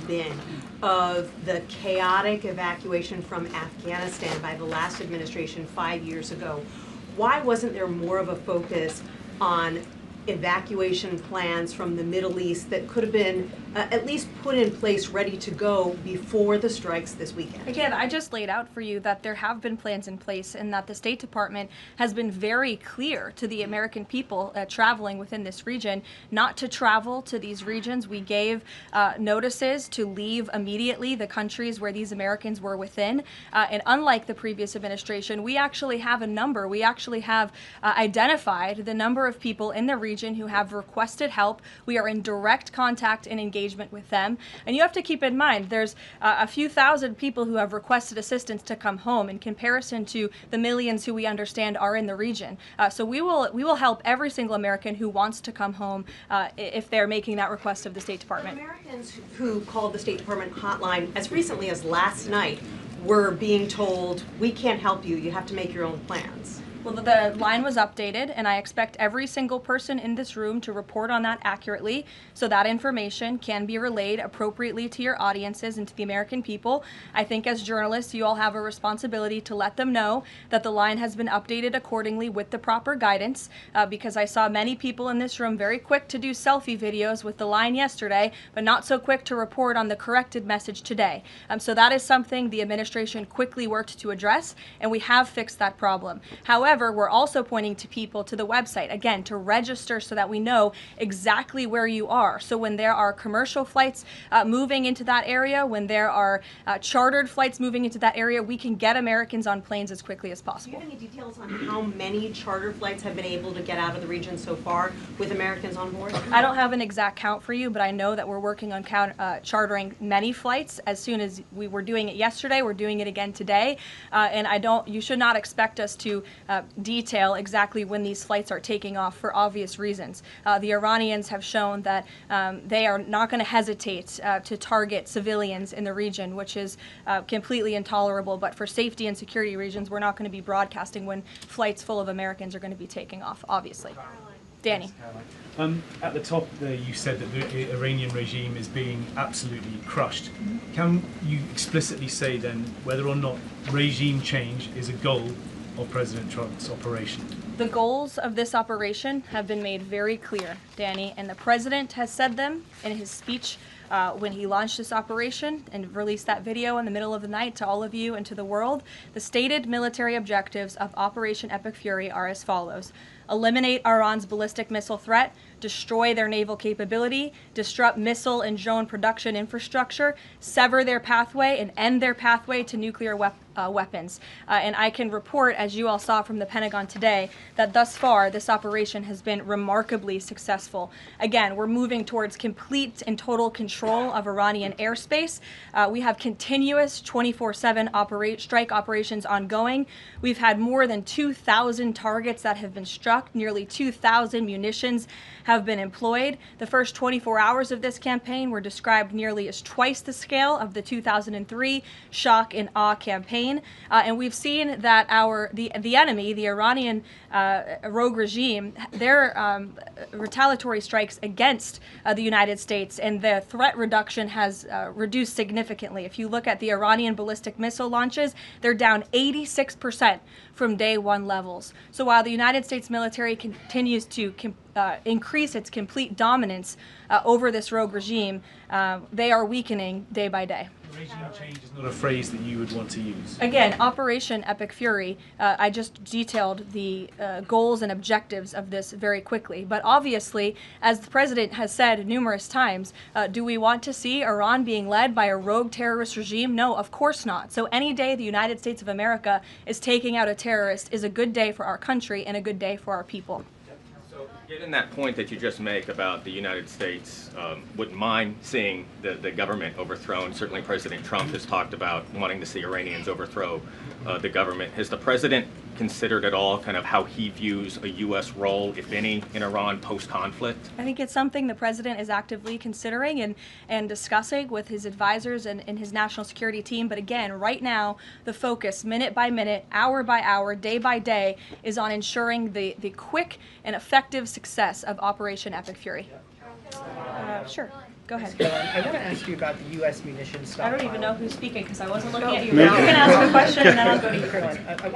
been of the chaotic evacuation from Afghanistan by the last administration 5 years ago, why wasn't there more of a focus on evacuation plans from the Middle East that could have been at least put in place, ready to go before the strikes this weekend? Again, I just laid out for you that there have been plans in place and that the State Department has been very clear to the American people traveling within this region not to travel to these regions. We gave notices to leave immediately the countries where these Americans were within. And unlike the previous administration, we actually have a number. We actually have identified the number of people in the region who have requested help. We are in direct contact and engagement with them. And you have to keep in mind, there's a few thousand people who have requested assistance to come home in comparison to the millions who we understand are in the region. So we will help every single American who wants to come home if they're making that request of the State Department. But Americans who called the State Department hotline as recently as last night were being told, we can't help you, you have to make your own plans. Well, the line was updated, and I expect every single person in this room to report on that accurately, so that information can be relayed appropriately to your audiences and to the American people. I think as journalists, you all have a responsibility to let them know that the line has been updated accordingly with the proper guidance, because I saw many people in this room very quick to do selfie videos with the line yesterday, but not so quick to report on the corrected message today. So that is something the administration quickly worked to address, and we have fixed that problem. However, we're also pointing to people to the website, again, to register so that we know exactly where you are. So when there are commercial flights moving into that area, when there are chartered flights moving into that area, we can get Americans on planes as quickly as possible. Do you have any details on how many charter flights have been able to get out of the region so far with Americans on board? I don't have an exact count for you, but I know that we're working on chartering many flights. As soon as we were doing it yesterday, we're doing it again today. And you should not expect us to detail exactly when these flights are taking off for obvious reasons. The Iranians have shown that they are not going to hesitate to target civilians in the region, which is completely intolerable. But for safety and security reasons, we're not going to be broadcasting when flights full of Americans are going to be taking off, obviously. Danny. At the top there, you said that the Iranian regime is being absolutely crushed. Can you explicitly say then whether or not regime change is a goal of President Trump's operation? The goals of this operation have been made very clear, Danny, and the president has said them in his speech when he launched this operation and released that video in the middle of the night to all of you and to the world. The stated military objectives of Operation Epic Fury are as follows: eliminate Iran's ballistic missile threat, destroy their naval capability, disrupt missile and drone production infrastructure, sever their pathway and end their pathway to nuclear weapons. And I can report, as you all saw from the Pentagon today, that thus far this operation has been remarkably successful. Again, we're moving towards complete and total control of Iranian airspace. We have continuous 24/7 strike operations ongoing. We've had more than 2,000 targets that have been struck. Nearly 2,000 munitions have been employed. The first 24 hours of this campaign were described nearly as twice the scale of the 2003 shock and awe campaign. And we've seen that the enemy, the Iranian rogue regime, their retaliatory strikes against the United States and the threat reduction has reduced significantly. If you look at the Iranian ballistic missile launches, they're down 86% from day one levels. So while the United States military continues to increase its complete dominance over this rogue regime, they are weakening day by day. Regime change is not a phrase that you would want to use. Again, Operation Epic Fury, I just detailed the goals and objectives of this very quickly. But obviously, as the president has said numerous times, do we want to see Iran being led by a rogue terrorist regime? No, of course not. So any day the United States of America is taking out a terrorist is a good day for our country and a good day for our people. Given that point that you just make about the United States wouldn't mind seeing the government overthrown, certainly President Trump has talked about wanting to see Iranians overthrow the government. Has the president considered at all kind of how he views a U.S. role, if any, in Iran post-conflict? I think it's something the president is actively considering and discussing with his advisors and his national security team. But again, right now, the focus, minute by minute, hour by hour, day by day, is on ensuring the quick and effective success of Operation Epic Fury. Sure. Go ahead. Caroline, I want to ask you about the U.S. munitions stockpile. I don't even know who's speaking because I wasn't looking at you. No. You can ask a question and then I'll go to you. Caroline, I